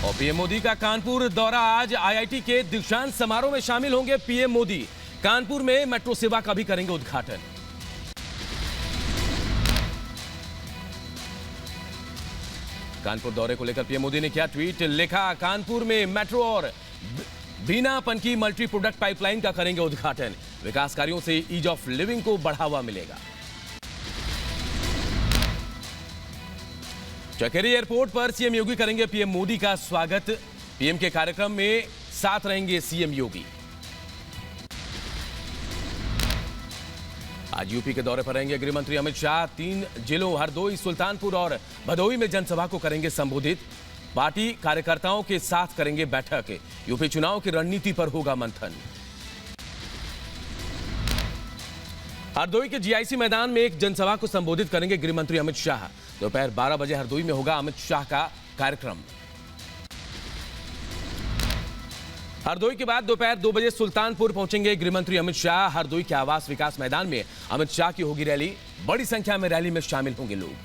और पीएम मोदी का कानपुर दौरा। आज आईआईटी के दीक्षांत समारोह में शामिल होंगे पीएम मोदी। कानपुर में मेट्रो सेवा का भी करेंगे उद्घाटन। कानपुर दौरे को लेकर पीएम मोदी ने क्या ट्वीट लिखा, कानपुर में मेट्रो और बीनापन की मल्टी प्रोडक्ट पाइपलाइन का करेंगे उद्घाटन। विकास कार्यों से ईज ऑफ लिविंग को बढ़ावा मिलेगा। चकेरी एयरपोर्ट पर सीएम योगी करेंगे पीएम मोदी का स्वागत। पीएम के कार्यक्रम में साथ रहेंगे सीएम योगी। आज यूपी के दौरे पर रहेंगे गृह मंत्री अमित शाह। 3 जिलों हरदोई, सुल्तानपुर और भदोही में जनसभा को करेंगे संबोधित। पार्टी कार्यकर्ताओं के साथ करेंगे बैठक। यूपी चुनाव की रणनीति पर होगा मंथन। हरदोई के जीआईसी मैदान में एक जनसभा को संबोधित करेंगे गृह मंत्री अमित शाह। दोपहर 12 बजे हरदोई में होगा अमित शाह का कार्यक्रम। हरदोई के बाद दोपहर 2 बजे सुल्तानपुर पहुंचेंगे गृह मंत्री अमित शाह। हरदोई के आवास विकास मैदान में अमित शाह की होगी रैली। बड़ी संख्या में रैली में शामिल होंगे लोग।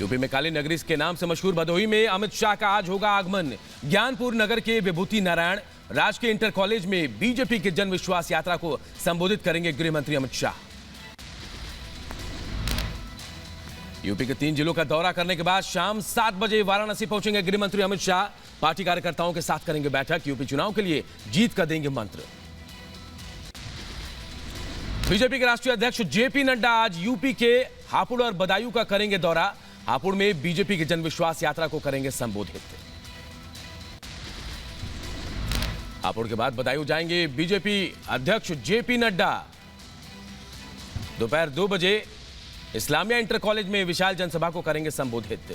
यूपी में काली नगरी के नाम से मशहूर भदोही में अमित शाह का आज होगा आगमन। ज्ञानपुर नगर के विभूति नारायण राजकीय इंटर कॉलेज में बीजेपी के जन विश्वास यात्रा को संबोधित करेंगे गृह मंत्री अमित शाह। यूपी के 3 जिलों का दौरा करने के बाद शाम 7 बजे वाराणसी पहुंचेंगे गृह मंत्री अमित शाह। पार्टी कार्यकर्ताओं के साथ करेंगे बैठक। यूपी चुनाव के लिए जीत का देंगे मंत्र। बीजेपी के राष्ट्रीय अध्यक्ष जेपी नड्डा आज यूपी के हापुड़ और बदायूं का करेंगे दौरा। हापुड़ में बीजेपी की जनविश्वास यात्रा को करेंगे संबोधित। हापुड़ के बाद बदायूं जाएंगे बीजेपी अध्यक्ष जेपी नड्डा। दोपहर 2 बजे इस्लामिया इंटर कॉलेज में विशाल जनसभा को करेंगे संबोधित।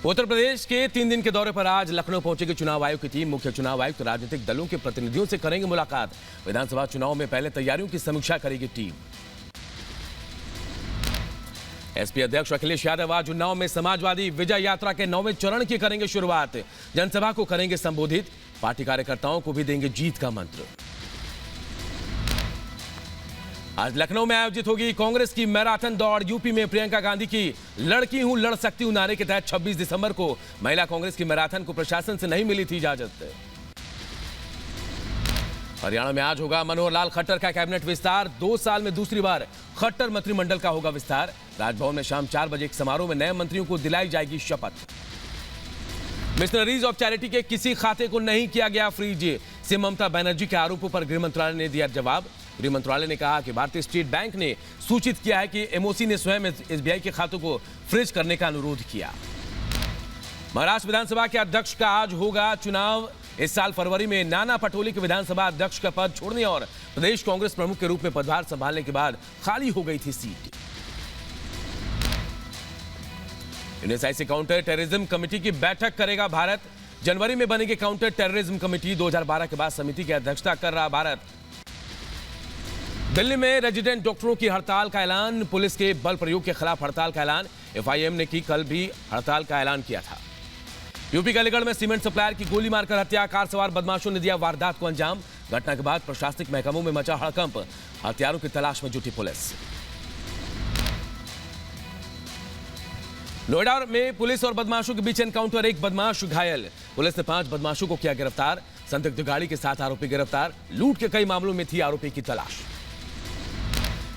उत्तर प्रदेश के 3 दिन के दौरे पर आज लखनऊ पहुंचेगी चुनाव आयोग की टीम। मुख्य चुनाव आयुक्त राजनीतिक दलों के प्रतिनिधियों से करेंगे मुलाकात। विधानसभा चुनाव में पहले तैयारियों की समीक्षा करेगी टीम। एसपी अध्यक्ष अखिलेश यादव आज उन्नाव में समाजवादी विजय यात्रा के 9वें चरण की करेंगे शुरुआत। जनसभा को करेंगे संबोधित। पार्टी कार्यकर्ताओं को भी देंगे जीत का मंत्र। आज लखनऊ में आयोजित होगी कांग्रेस की मैराथन दौड़। यूपी में प्रियंका गांधी की लड़की हूं लड़ सकती हूं नारे के तहत 26 दिसंबर को महिला कांग्रेस की मैराथन को प्रशासन से नहीं मिली थी इजाजत। हरियाणा में आज होगा मनोहर लाल खट्टर का कैबिनेट विस्तार। 2 साल में दूसरी बार खट्टर मंत्रिमंडल का होगा विस्तार। राजभवन में शाम 4 बजे एक समारोह में नए मंत्रियों को दिलाई जाएगी शपथ। मिशनरीज ऑफ चैरिटी के किसी खाते को नहीं किया गया फ्रीज। सीएम ममता बनर्जी के आरोपों पर गृह मंत्रालय ने दिया जवाब। गृह मंत्रालय ने कहा कि भारतीय स्टेट बैंक ने सूचित किया है कि एमओसी ने स्वयं एसबीआई के खातों को फ्रीज करने का अनुरोध किया। महाराष्ट्र विधानसभा के अध्यक्ष का आज होगा चुनाव। इस साल फरवरी में नाना पटोले के विधानसभा अध्यक्ष का पद छोड़ने और प्रदेश कांग्रेस प्रमुख के रूप में पदभार संभालने के बाद खाली हो गई थी seat. USIC counter terrorism committee की बैठक करेगा भारत। जनवरी में बनेगी काउंटर टेररिज्म कमेटी। 2012 के बाद समिति की अध्यक्षता कर रहा भारत। दिल्ली में रेजिडेंट डॉक्टरों की हड़ताल का ऐलान। पुलिस के बल प्रयोग के खिलाफ हड़ताल का ऐलान एफआईएम ने की। कल भी हड़ताल का ऐलान किया था। यूपी के अलीगढ़ में सीमेंट सप्लायर की गोली मारकर हत्या। कार सवार बदमाशों ने दिया वारदात को अंजाम। घटना के बाद प्रशासनिक महकमों में मचा हड़कंप। हत्यारों की तलाश में जुटी पुलिस। नोएडा में पुलिस और बदमाशों के बीच एनकाउंटर। एक बदमाश घायल। पुलिस ने 5 बदमाशों को किया गिरफ्तार। संदिग्ध गाड़ी के साथ आरोपी गिरफ्तार। लूट के कई मामलों में थी आरोपी की तलाश।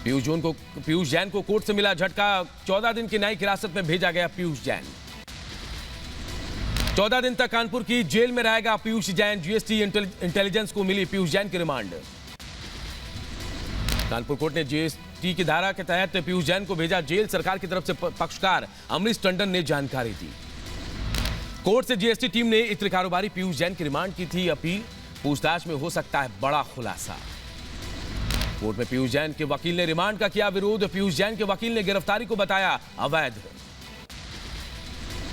पीयूष जैन को कोर्ट से मिला झटका। 14 दिन की न्यायिक हिरासत में भेजा गया पीयूष जैन। 14 दिन तक कानपुर की जेल में रहेगा पीयूष जैन। जीएसटी इंटेलिजेंस को मिली पीयूष जैन की रिमांड। कानपुर कोर्ट ने जीएसटी की धारा के तहत पीयूष जैन को भेजा जेल। सरकार की तरफ से पक्षकार अमरीश टंडन ने जानकारी दी। कोर्ट से जीएसटी टीम ने इत्र कारोबारी पीयूष जैन की रिमांड की थी अपील। पूछताछ में हो सकता है बड़ा खुलासा। कोर्ट में पीयूष जैन के वकील ने रिमांड का किया विरोध। पीयूष जैन के वकील ने गिरफ्तारी को बताया अवैध।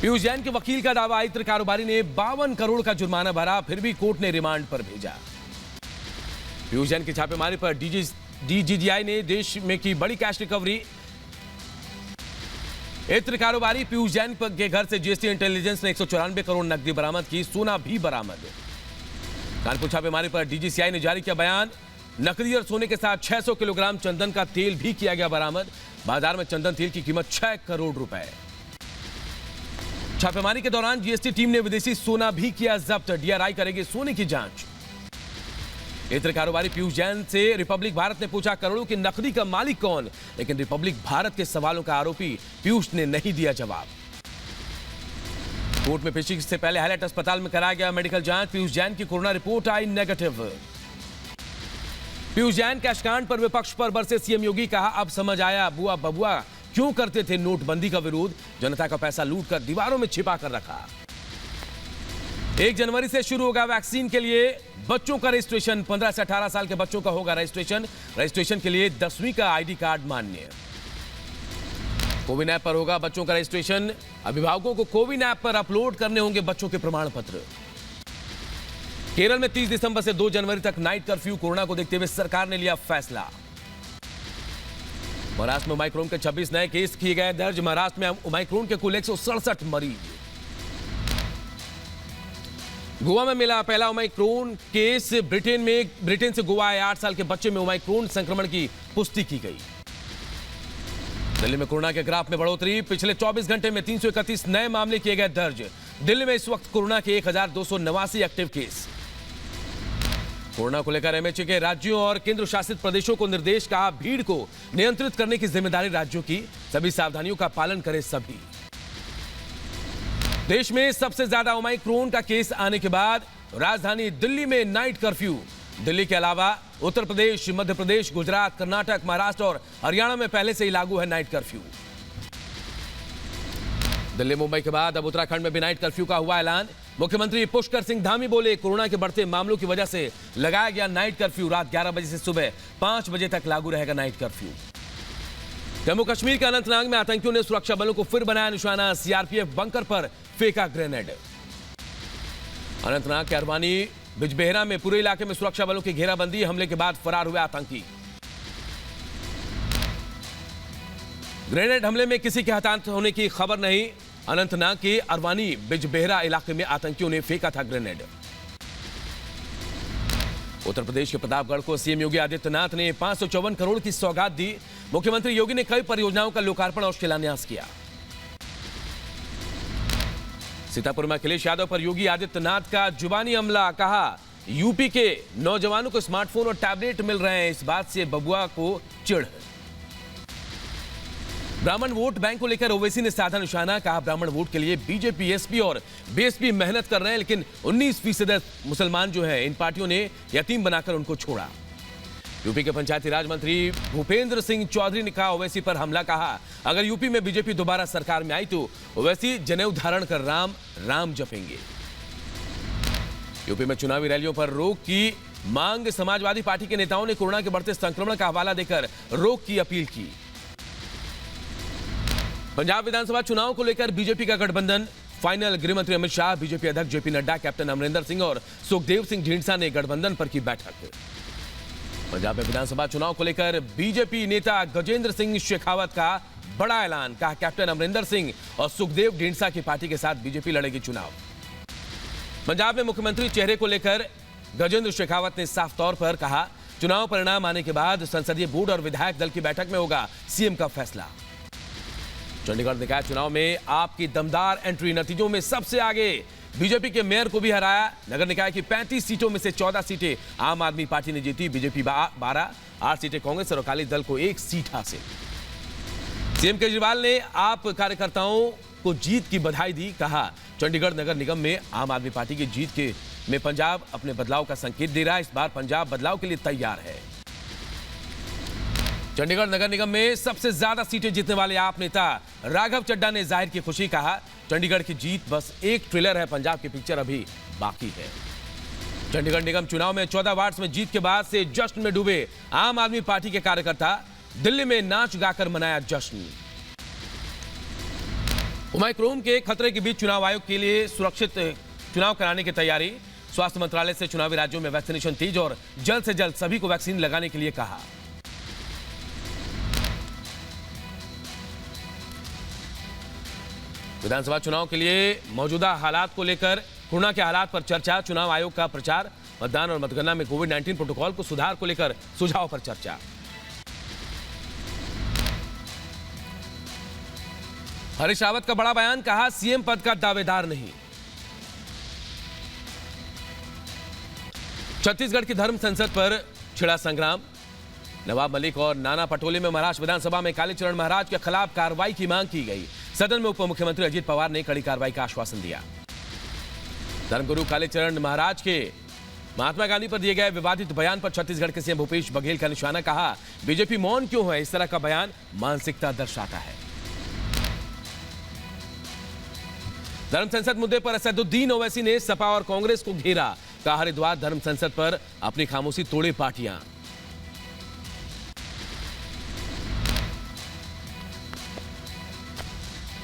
पीयूष जैन के वकील का दावा, इत्र कारोबारी ने 52 करोड़ का जुर्माना भरा, फिर भी कोर्ट ने रिमांड पर भेजा। पीयूष जैन की छापेमारी पर डीजीजीआई ने देश में की बड़ी कैश रिकवरी। इत्र कारोबारी पीयूष जैन के घर से जीएसटी इंटेलिजेंस ने 194 करोड़ नकदी बरामद की। सोना भी बरामद। कानपुर छापेमारी पर डीजीसीआई ने जारी किया बयान। नकदी और सोने के साथ 600 किलोग्राम चंदन का तेल भी किया गया बरामद। बाजार में चंदन तेल की कीमत 6 करोड़ रुपए। छापेमारी के दौरान जीएसटी टीम ने विदेशी सोना भी किया जब्त। डीआरआई करेगी सोने की जांच। इत्र कारोबारी पीयूष जैन से रिपब्लिक भारत ने पूछा करोड़ों की नकदी का मालिक कौन, लेकिन रिपब्लिक भारत के सवालों का आरोपी पीयूष ने नहीं दिया जवाब। कोर्ट में पेशी से पहले हाईलाइट अस्पताल में कराया गया मेडिकल जांच। पीयूष जैन की कोरोना रिपोर्ट आई नेगेटिव। पीयूष जैन कैश कांड पर विपक्ष पर बरसे सीएम योगी। कहा अब समझ आया बुआ बबुआ क्यों करते थे नोटबंदी का विरोध। जनता का पैसा लूटकर दीवारों में छिपा कर रखा। 1 जनवरी से शुरू होगा वैक्सीन के लिए बच्चों का रजिस्ट्रेशन। 15 से 18 साल के बच्चों का होगा रजिस्ट्रेशन। रजिस्ट्रेशन के लिए 10वीं का आईडी कार्ड मान्य। कोविन ऐप पर होगा बच्चों का रजिस्ट्रेशन। अभिभावकों को कोविन ऐप पर अपलोड करने होंगे बच्चों के प्रमाण पत्र। केरल में 30 दिसंबर से 2 जनवरी तक नाइट कर्फ्यू। कोरोना को देखते हुए सरकार ने लिया फैसला। महाराष्ट्र में ओमाइक्रोन के 26 नए केस किए गए दर्ज। महाराष्ट्र में ओमाइक्रोन के कुल 167 मरीज। गोवा में मिला पहला ओमाइक्रोन केस। ब्रिटेन से गोवा आए 8 साल के बच्चे में ओमाइक्रोन संक्रमण की पुष्टि की गई। दिल्ली में कोरोना के ग्राफ में बढ़ोतरी। पिछले 24 घंटे में 331 नए मामले किए गए दर्ज। दिल्ली में इस वक्त कोरोना के 1289 एक्टिव केस। कोरोना को लेकर एमएचए के राज्यों और केंद्र शासित प्रदेशों को निर्देश। कहा भीड़ को नियंत्रित करने की जिम्मेदारी राज्यों की। सभी सावधानियों का पालन करें सभी। देश में सबसे ज्यादा ओमाइक्रोन का केस आने के बाद राजधानी दिल्ली में नाइट कर्फ्यू। दिल्ली के अलावा उत्तर प्रदेश, मध्य प्रदेश, गुजरात, कर्नाटक, महाराष्ट्र और हरियाणा में पहले से ही लागू है नाइट कर्फ्यू। दिल्ली मुंबई के बाद अब उत्तराखंड में भी नाइट कर्फ्यू का हुआ ऐलान। मुख्यमंत्री पुष्कर सिंह धामी बोले कोरोना के बढ़ते मामलों की वजह से लगाया गया नाइट कर्फ्यू। रात 11 बजे से सुबह 5 बजे तक लागू रहेगा नाइट कर्फ्यू। जम्मू कश्मीर के अनंतनाग में आतंकियों ने सुरक्षा बलों को फिर बनाया निशाना। सीआरपीएफ बंकर पर फेंका ग्रेनेड। अनंतनाग के अरवानी बिजबेहरा में पूरे इलाके में सुरक्षा बलों की घेराबंदी। हमले के बाद फरार हुए आतंकी। ग्रेनेड हमले में किसी के हताहत होने की खबर नहीं। अनंतनाग के अरवानी बिजबेहरा इलाके में आतंकियों ने फेंका था ग्रेनेड। उत्तर प्रदेश के प्रतापगढ़ को सीएम योगी आदित्यनाथ ने 554 करोड़ की सौगात दी। मुख्यमंत्री योगी ने कई परियोजनाओं का लोकार्पण और शिलान्यास किया। सीतापुर में अखिलेश यादव पर योगी आदित्यनाथ का जुबानी हमला। कहा यूपी के नौजवानों को स्मार्टफोन और टैबलेट मिल रहे हैं, इस बात से बबुआ को चिढ़। ब्राह्मण वोट बैंक को लेकर ओवैसी ने साधा निशाना। कहा ब्राह्मण वोट के लिए बीजेपी, एसपी और बीएसपी मेहनत कर रहे हैं, लेकिन 19% मुसलमान जो है इन पार्टियों ने यतीम बनाकर उनको छोड़ा। यूपी के पंचायती राज मंत्री भूपेंद्र सिंह चौधरी ने कहा ओवैसी पर हमला। कहा अगर यूपी में बीजेपी दोबारा सरकार में आई तो ओवैसी जनेऊ धारण कर राम राम जपेंगे। यूपी में चुनावी रैलियों पर रोक की मांग। समाजवादी पार्टी के नेताओं ने कोरोना के बढ़ते संक्रमण का हवाला देकर रोक की अपील की। पंजाब विधानसभा चुनाव को लेकर बीजेपी का गठबंधन फाइनल। गृहमंत्री अमित शाह, बीजेपी अध्यक्ष जेपी नड्डा, कैप्टन अमरिंदर सिंह और सुखदेव सिंह ढींढसा ने गठबंधन पर की बैठक। पंजाब में विधानसभा चुनाव को लेकर बीजेपी नेता गजेंद्र सिंह शेखावत का बड़ा ऐलान। कहा कैप्टन अमरिंदर सिंह और सुखदेव ढींढसा की पार्टी के साथ बीजेपी लड़ेगी चुनाव। पंजाब में मुख्यमंत्री चेहरे को लेकर गजेंद्र शेखावत ने साफ तौर पर कहा चुनाव परिणाम आने के बाद संसदीय बोर्ड और विधायक दल की बैठक में होगा सीएम का फैसला। चंडीगढ़ निकाय चुनाव में आपकी दमदार एंट्री। नतीजों में सबसे आगे बीजेपी के मेयर को भी हराया। नगर निकाय की 35 सीटों में से 14 सीटें आम आदमी पार्टी ने जीती। बीजेपी 12, 8 सीटें कांग्रेस और अकाली दल को 1 सीट हासिल। सीएम केजरीवाल ने आप कार्यकर्ताओं को जीत की बधाई दी। कहा चंडीगढ़ नगर निगम में आम आदमी पार्टी की जीत में पंजाब अपने बदलाव का संकेत दे रहा है। इस बार पंजाब बदलाव के लिए तैयार है। चंडीगढ़ नगर निगम में सबसे ज्यादा सीटें जीतने वाले आप नेता राघव चड्ढा ने जाहिर की खुशी। कहा चंडीगढ़ की जीत बस एक ट्रेलर है, पंजाब की पिक्चर अभी बाकी है। चंडीगढ़ निगम चुनाव में 14 वार्ड्स में जीत के बाद से जश्न में डूबे आम आदमी पार्टी के कार्यकर्ता। दिल्ली में नाच गाकर मनाया जश्न। ओमाइक्रोन के खतरे के बीच चुनाव आयोग के लिए सुरक्षित चुनाव कराने की तैयारी। स्वास्थ्य मंत्रालय से चुनावी राज्यों में वैक्सीनेशन तेज और जल्द से जल्द सभी को वैक्सीन लगाने के लिए कहा। विधानसभा चुनाव के लिए मौजूदा हालात को लेकर कोरोना के हालात पर चर्चा। चुनाव आयोग का प्रचार मतदान और मतगणना में कोविड-19 प्रोटोकॉल को सुधार को लेकर सुझाव पर चर्चा। हरीश रावत का बड़ा बयान, कहा सीएम पद का दावेदार नहीं। छत्तीसगढ़ की धर्म संसद पर छिड़ा संग्राम। नवाब मलिक और नाना पटोले में महाराष्ट्र विधानसभा में कालीचरण महाराज के खिलाफ कार्रवाई की मांग की गई। सदन में उप मुख्यमंत्री अजित पवार ने कड़ी कार्रवाई का आश्वासन दिया। धर्मगुरु कालीचरण महाराज के महात्मा गांधी पर दिए गए विवादित बयान पर छत्तीसगढ़ के सीएम भूपेश बघेल का निशाना, कहा बीजेपी मौन क्यों है, इस तरह का बयान मानसिकता दर्शाता है। धर्म संसद मुद्दे पर असदुद्दीन ओवैसी ने सपा और कांग्रेस को घेरा, कहा हरिद्वार धर्म संसद पर अपनी खामोशी तोड़े पार्टियां।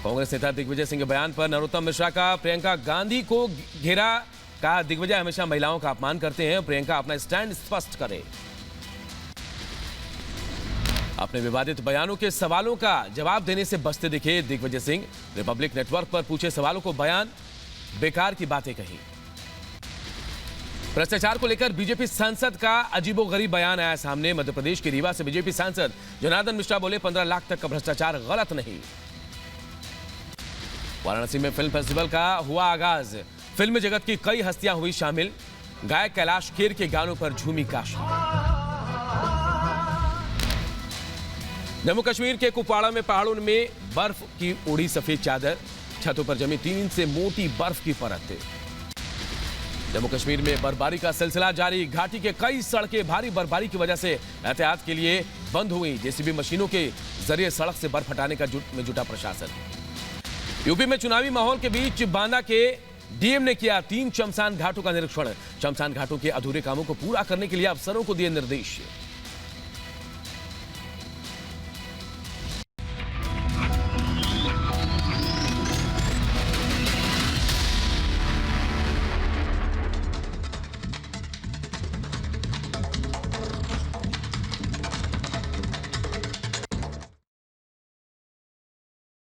कांग्रेस नेता दिग्विजय सिंह के बयान पर नरोत्तम मिश्रा का प्रियंका गांधी को घेरा, कहा दिग्विजय हमेशा महिलाओं का अपमान करते हैं, प्रियंका अपना स्टैंड स्पष्ट करे। अपने विवादित बयानों के सवालों का जवाब देने से बचते दिखे दिग्विजय सिंह। रिपब्लिक नेटवर्क पर पूछे सवालों को बयान बेकार की बातें कही। भ्रष्टाचार को लेकर बीजेपी सांसद का अजीबोगरीब बयान आया सामने। मध्य प्रदेश के रीवा से बीजेपी सांसद जनार्दन मिश्रा बोले 15 लाख तक का भ्रष्टाचार गलत नहीं। वाराणसी में फिल्म फेस्टिवल का हुआ आगाज, फिल्म जगत की कई हस्तियां हुई शामिल। गायक कैलाश खेर के गानों पर झूमी काशी। जम्मू कश्मीर के कुपवाड़ा में पहाड़ों में बर्फ की उड़ी सफेद चादर, छतों पर जमी 3 इंच से मोटी बर्फ की परत। जम्मू कश्मीर में बर्फबारी का सिलसिला जारी। घाटी के कई सड़कें भारी बर्फबारी की वजह से एहतियात के लिए बंद हुई। जेसीबी मशीनों के जरिए सड़क से बर्फ हटाने का जुटा प्रशासन। यूपी में चुनावी माहौल के बीच बांदा के डीएम ने किया 3 शमशान घाटों का निरीक्षण। शमशान घाटों के अधूरे कामों को पूरा करने के लिए अफसरों को दिए निर्देश।